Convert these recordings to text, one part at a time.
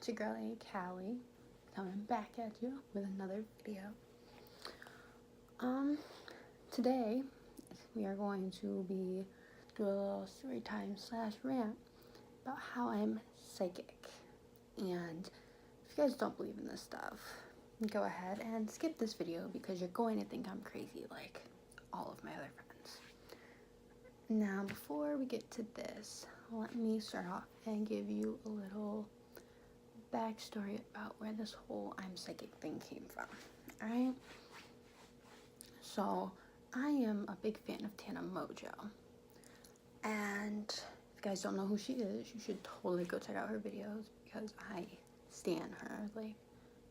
It's your girl, Callie, coming back at you with another video. Today we are going to be doing a little story time / rant about how I'm psychic. And if you guys don't believe in this stuff, go ahead and skip this video because you're going to think I'm crazy like all of my other friends. Now, before we get to this, let me start off and give you a little backstory about where this whole I'm psychic thing came from. Alright? So, I am a big fan of Tana Mongeau. And if you guys don't know who she is, you should totally go check out her videos because I stan her. Like,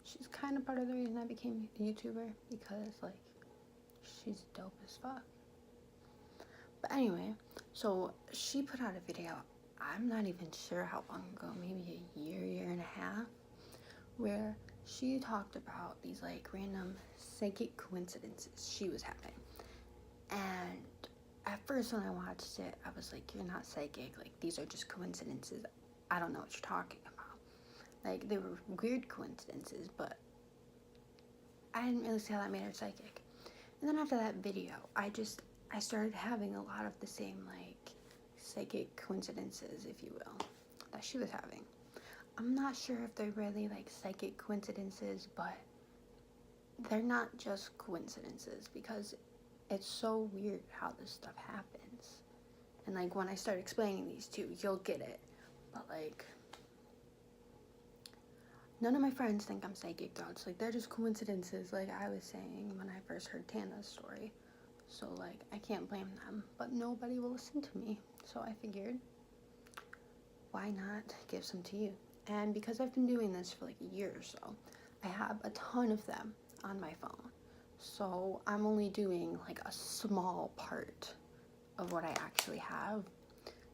she's kind of part of the reason I became a YouTuber because, like, she's dope as fuck. But anyway, so she put out a video, I'm not even sure how long ago, maybe a year and a half, where she talked about these like random psychic coincidences she was having. And at first when I watched it, I was like, you're not psychic, like these are just coincidences. I don't know what you're talking about. Like, they were weird coincidences, but I didn't really see how that made her psychic. And then after that video, I started having a lot of the same, like, psychic coincidences, if you will, that she was having. I'm not sure if they're really, like, psychic coincidences, but they're not just coincidences because it's so weird how this stuff happens. And, like, when I start explaining these to you, you'll get it. But, like, none of my friends think I'm psychic, though. It's like, they're just coincidences, like I was saying when I first heard Tana's story. So, like, I can't blame them, but nobody will listen to me. So I figured, why not give some to you? And because I've been doing this for like a year or so, I have a ton of them on my phone. So I'm only doing like a small part of what I actually have.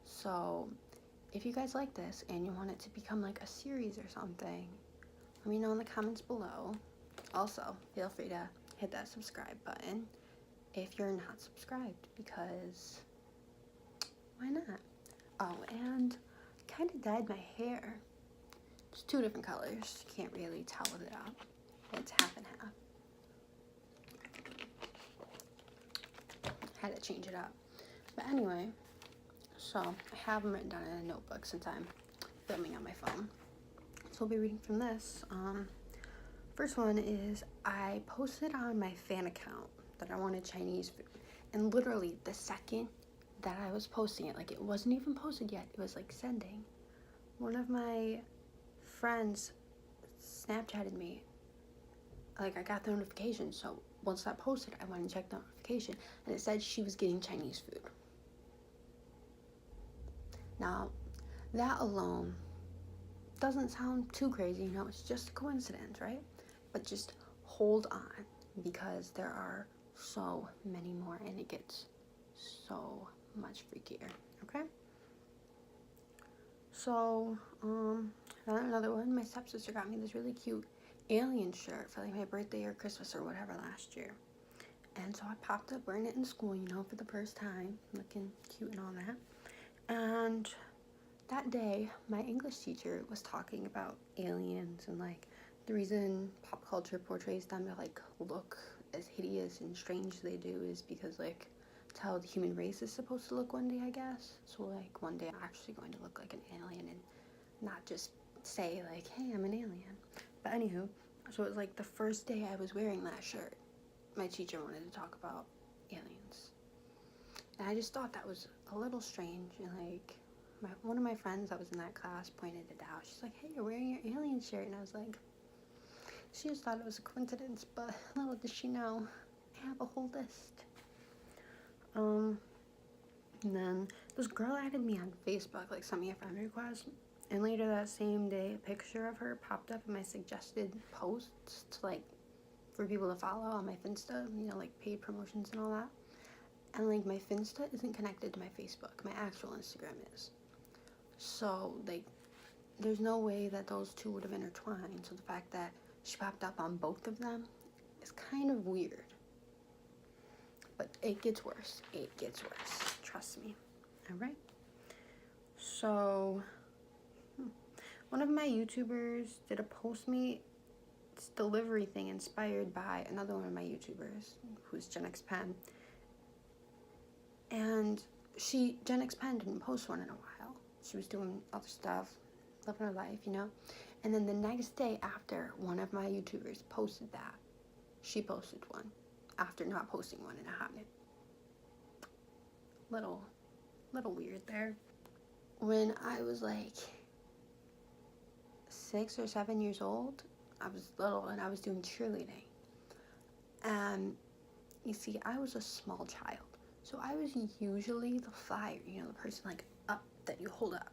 So if you guys like this and you want it to become like a series or something, let me know in the comments below. Also, feel free to hit that subscribe button if you're not subscribed, because why not? Oh, and kind of dyed my hair. It's two different colors. You can't really tell with it up. It's half and half. Had to change it up. But anyway, so I have them written down in a notebook since I'm filming on my phone. So I'll be reading from this. First one is, I posted on my fan account that I wanted Chinese food. And literally the second that I was posting it, like it wasn't even posted yet, it was like sending, one of my friends Snapchatted me. Like, I got the notification, so once that posted, I went and checked the notification, and it said she was getting Chinese food. Now, that alone doesn't sound too crazy, you know, it's just a coincidence, right? But just hold on, because there are so many more, and it gets so much freakier, okay? So, another one, my stepsister got me this really cute alien shirt for like my birthday or Christmas or whatever last year. And so I popped up wearing it in school, you know, for the first time, looking cute and all that. And that day, my English teacher was talking about aliens and like the reason pop culture portrays them to like look as hideous and strange as they do is because like it's how the human race is supposed to look one day, I guess. So like one day I'm actually going to look like an alien and not just say like, hey, I'm an alien. But anywho, so it was like the first day I was wearing that shirt, my teacher wanted to talk about aliens. And I just thought that was a little strange, and like one of my friends that was in that class pointed it out. She's like, hey, you're wearing your alien shirt. And I was like, she just thought it was a coincidence, but little did she know, I have a whole list. And then this girl added me on Facebook, like sent me a friend request, and later that same day, a picture of her popped up in my suggested posts to like for people to follow on my Finsta, you know, like paid promotions and all that. And like my Finsta isn't connected to my Facebook, my actual Instagram is. So like there's no way that those two would have intertwined. So the fact that she popped up on both of them is kind of weird. But it gets worse. It gets worse. Trust me. Alright? So, one of my YouTubers did a Postmates delivery thing inspired by another one of my YouTubers, who's Gen X Pen. And Gen X Pen didn't post one in a while. She was doing other stuff, living her life, you know? And then the next day after one of my YouTubers posted that, she posted one after not posting one in a hot minute. Little weird there. When I was like 6 or 7 years old, I was little and I was doing cheerleading. And you see, I was a small child. So I was usually the flyer, you know, the person like up that you hold up.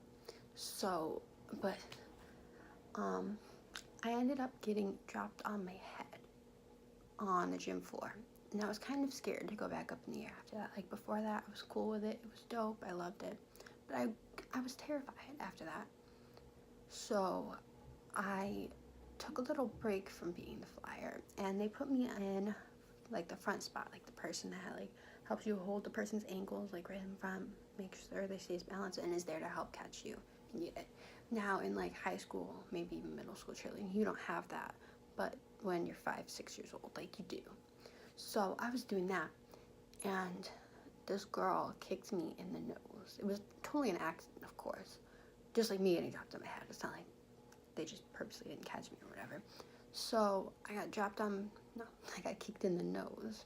So, but I ended up getting dropped on my head on the gym floor. And I was kind of scared to go back up in the air after that. Like before that, I was cool with it. It was dope. I loved it. But I was terrified after that. So I took a little break from being the flyer, and they put me in like the front spot, like the person that like helps you hold the person's ankles like right in front, make sure they stay balanced, and is there to help catch you if you need it. Now in like high school, maybe even middle school cheerleading, you don't have that, but when you're 5, 6 years old, like you do. So I was doing that, and this girl kicked me in the nose. It was totally an accident, of course, just like me getting dropped on my head. It's not like they just purposely didn't catch me or whatever. So I got I got kicked in the nose,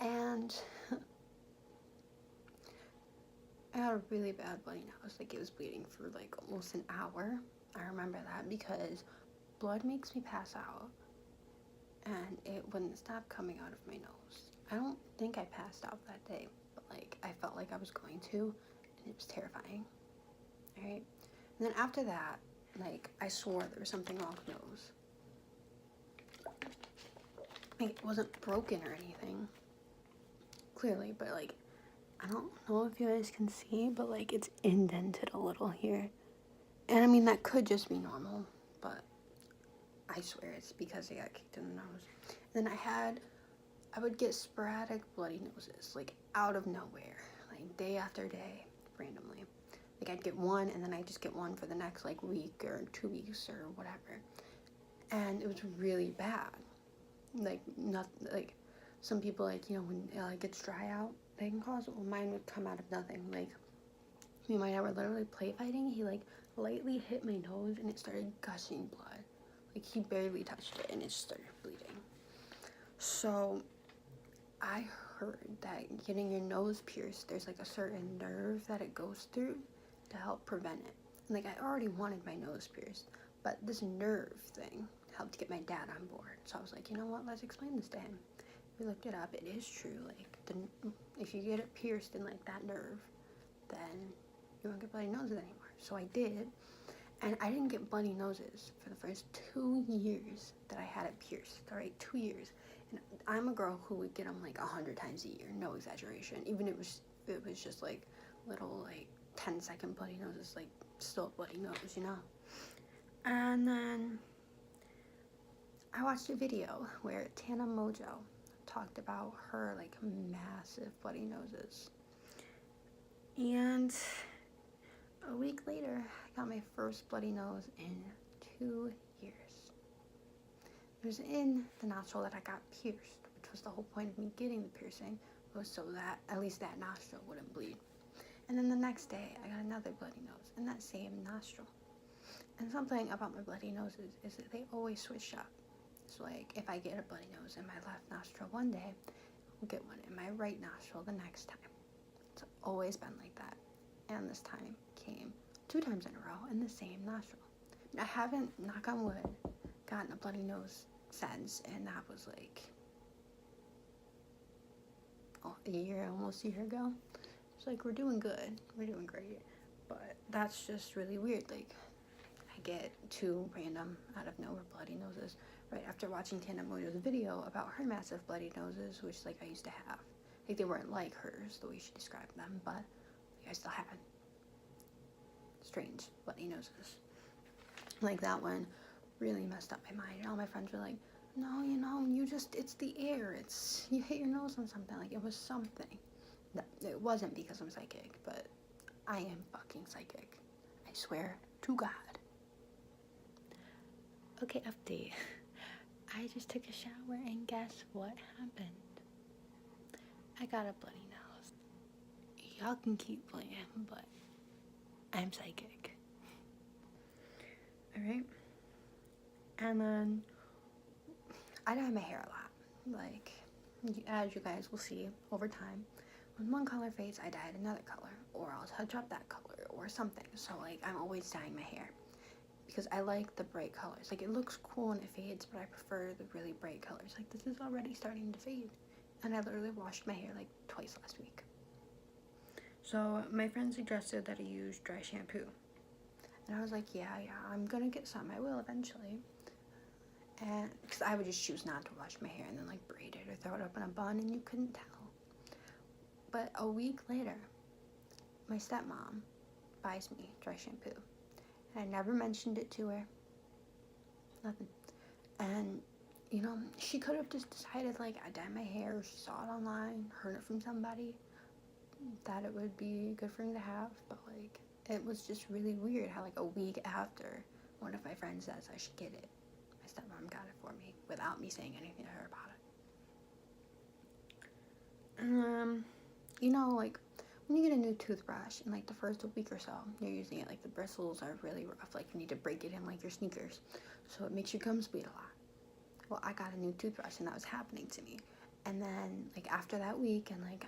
and I had a really bad bloody nose. Like it was bleeding for like almost an hour. I remember that because blood makes me pass out, and it wouldn't stop coming out of my nose. I don't think I passed out that day, but like I felt like I was going to, and it was terrifying. All right, and then after that, like I swore there was something wrong with my nose. Like it wasn't broken or anything, clearly, but like I don't know if you guys can see, but like it's indented a little here. And I mean that could just be normal, but I swear it's because I got kicked in the nose. And then I would get sporadic bloody noses, like out of nowhere, like day after day, randomly. Like I'd get one, and then I'd just get one for the next like week or 2 weeks or whatever. And it was really bad. Like not like some people, like, you know, when it gets dry out, they can cause it. Well, mine would come out of nothing. Like me and my dad were literally play fighting. He like lightly hit my nose and it started gushing blood. Like he barely touched it and it just started bleeding. So I heard that getting your nose pierced, there's like a certain nerve that it goes through to help prevent it. And like I already wanted my nose pierced, but this nerve thing helped get my dad on board. So I was like, you know what, let's explain this to him. We looked it up. It is true. Like if you get it pierced in like that nerve, then you won't get bloody noses anymore. So I did, and I didn't get bloody noses for the first 2 years that I had it pierced. All right, 2 years. And I'm a girl who would get them like 100 times a year, no exaggeration. Even if it was just like little like 10-second bloody noses, like still bloody nose, you know. And then I watched a video where Tana Mojo talked about her like massive bloody noses. And a week later, I got my first bloody nose in 2 years. It was in the nostril that I got pierced, which was the whole point of me getting the piercing, was so that at least that nostril wouldn't bleed. And then the next day, I got another bloody nose in that same nostril. And something about my bloody noses is that they always switch up. So like if I get a bloody nose in my left nostril one day, I'll get one in my right nostril the next time. It's always been like that. And this time came 2 times in a row in the same nostril. I haven't, knock on wood, gotten a bloody nose since, and that was like almost a year ago. It's like we're doing good, we're doing great, but that's just really weird. Like I get 2 random out of nowhere bloody noses right after watching Tana Mojo's video about her massive bloody noses, which like I used to have. Like they weren't like hers the way she described them, but like, I still had strange bloody noses. Like that one really messed up my mind. And all my friends were like, no, you know, it's the air. You hit your nose on something. Like it was something. No, it wasn't because I'm psychic, but I am fucking psychic. I swear to God. Okay, update. I just took a shower and guess what happened? I got a bloody nose. Y'all can keep playing, but I'm psychic. Alright? And then I dye my hair a lot. Like, as you guys will see over time, when one color fades, I dye it another color, or I'll touch up that color, or something. So, like, I'm always dyeing my hair because I like the bright colors. Like, it looks cool when it fades, but I prefer the really bright colors. Like, this is already starting to fade, and I literally washed my hair like twice last week. So, my friend suggested that I use dry shampoo, and I was like, yeah, I'm gonna get some. I will eventually. And because I would just choose not to wash my hair and then like braid it or throw it up in a bun, and you couldn't tell. But a week later, my stepmom buys me dry shampoo, and I never mentioned it to her. Nothing. And you know, she could have just decided like I dye my hair, or she saw it online, heard it from somebody, that it would be good for me to have. But like, it was just really weird how like a week after one of my friends says I should get it, my stepmom got it for me without me saying anything to her about it. You know, like when you get a new toothbrush in like the first week or so, you're using it, like the bristles are really rough, like you need to break it in like your sneakers, so it makes your gums bleed a lot. Well, I got a new toothbrush and that was happening to me. And then like after that week, and like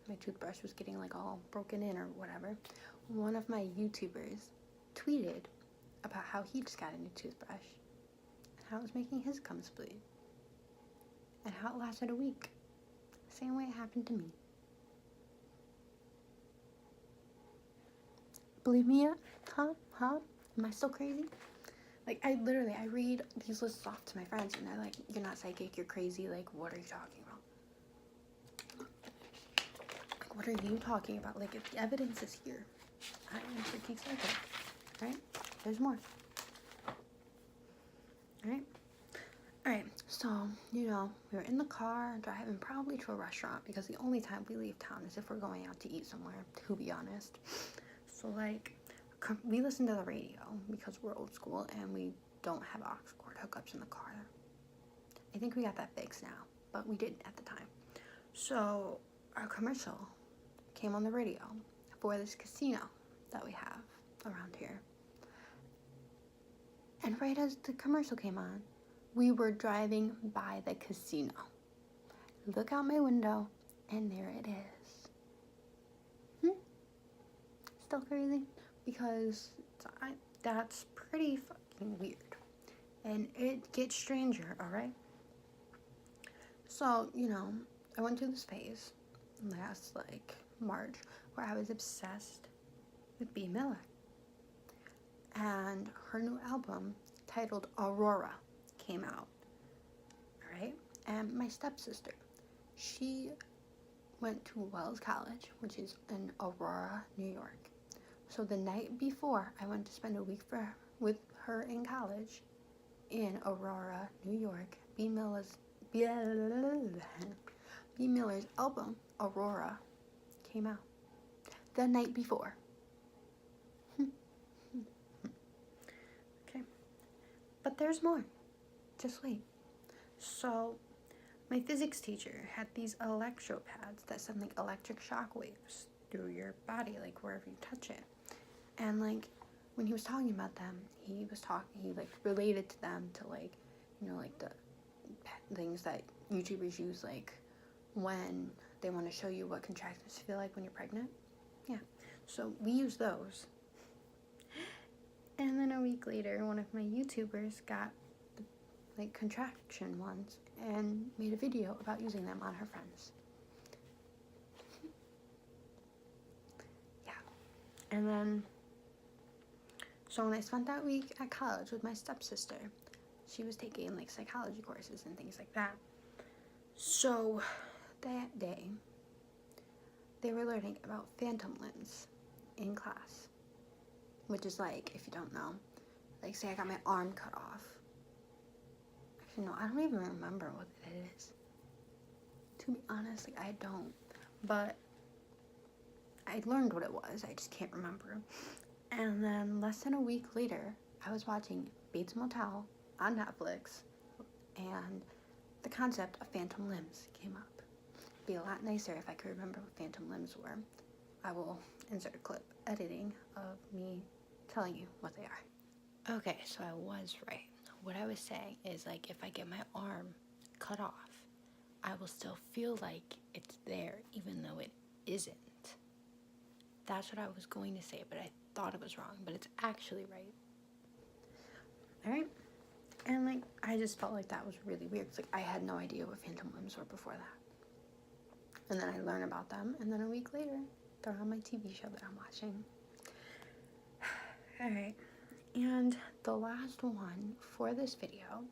my toothbrush was getting like all broken in or whatever, one of my YouTubers tweeted about how he just got a new toothbrush and how it was making his gums bleed and how it lasted a week. Same way it happened to me. Believe me yet? Huh? Am I still crazy? Like, I read these lists off to my friends, and they're like, you're not psychic, you're crazy, like, what are you talking about? Like, what are you talking about? Like, if the evidence is here, I am freaking psychic, right? There's more. Alright, so, you know, we were in the car, driving probably to a restaurant, because the only time we leave town is if we're going out to eat somewhere, to be honest. So, like, we listen to the radio because we're old school and we don't have aux cord hookups in the car. I think we got that fixed now, but we didn't at the time. So our commercial came on the radio for this casino that we have around here. And right as the commercial came on, we were driving by the casino. Look out my window, and there it is. Still crazy? Because that's pretty fucking weird. And it gets stranger, alright? So, you know, I went through this phase last, like, March, where I was obsessed with Bea Miller. And her new album, titled Aurora, came out, alright? And my stepsister, she went to Wells College, which is in Aurora, New York. So the night before I went to spend a week with her in college in Aurora, New York, Bea Miller's album, Aurora, came out. The night before. Okay. But there's more. Just wait. So, my physics teacher had these electropads that send like electric shock waves through your body, like wherever you touch it. And like when he was talking about them, he like related to them to like, you know, like the things that YouTubers use like when they want to show you what contractions feel like when you're pregnant. Yeah. So we use those. And then a week later, one of my YouTubers got the like contraction ones and made a video about using them on her friends. Yeah. And then so when I spent that week at college with my stepsister, she was taking like psychology courses and things like that. So that day, they were learning about phantom limbs in class, which is like, if you don't know, like say I got my arm cut off. Actually, no, I don't even remember what it is. To be honest, like I don't. But I learned what it was. I just can't remember. And then less than a week later, I was watching Bates Motel on Netflix, and the concept of phantom limbs came up. It'd be a lot nicer if I could remember what phantom limbs were. I will insert a clip editing of me telling you what they are. Okay, so I was right. What I was saying is, like, if I get my arm cut off, I will still feel like it's there even though it isn't. That's what I was going to say, but I thought it was wrong, but it's actually right. Alright? And, like, I just felt like that was really weird. It's like I had no idea what phantom limbs were before that. And then I learned about them, and then a week later, they're on my TV show that I'm watching. Alright. And the last one for this video,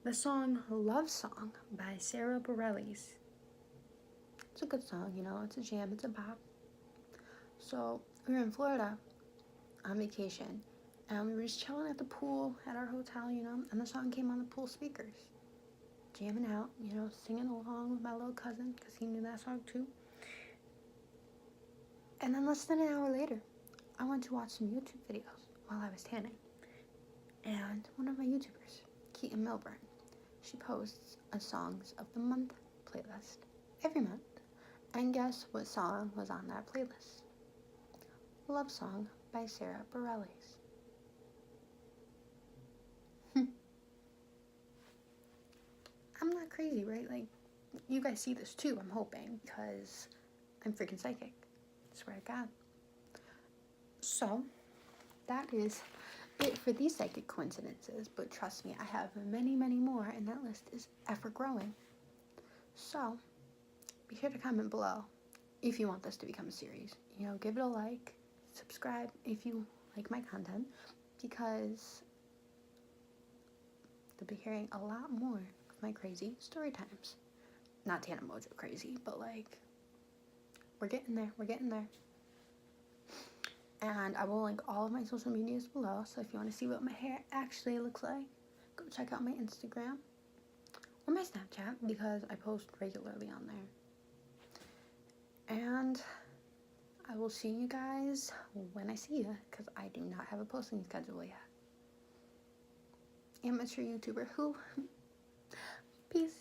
the song Love Song by Sarah Bareilles. It's a good song, you know, it's a jam, it's a bop. So we were in Florida on vacation, and we were just chilling at the pool at our hotel, you know, and the song came on the pool speakers. Jamming out, you know, singing along with my little cousin, because he knew that song too. And then less than an hour later, I went to watch some YouTube videos while I was tanning. And one of my YouTubers, Keaton Milburn, she posts a Songs of the Month playlist every month. And guess what song was on that playlist? Love Song by Sarah Bareilles. I'm not crazy, right? Like, you guys see this too, I'm hoping, because I'm freaking psychic. I swear to God. So, that is it for these psychic coincidences, but trust me, I have many, many more, and that list is ever growing. So, be sure to comment below if you want this to become a series. You know, give it a like, subscribe if you like my content, because you'll be hearing a lot more of my crazy story times. Not Tana Mojo crazy, but like, we're getting there, And I will link all of my social medias below, so if you want to see what my hair actually looks like, go check out my Instagram or my Snapchat, because I post regularly on there. And I will see you guys when I see you, because I do not have a posting schedule yet. Amateur YouTuber who? Peace.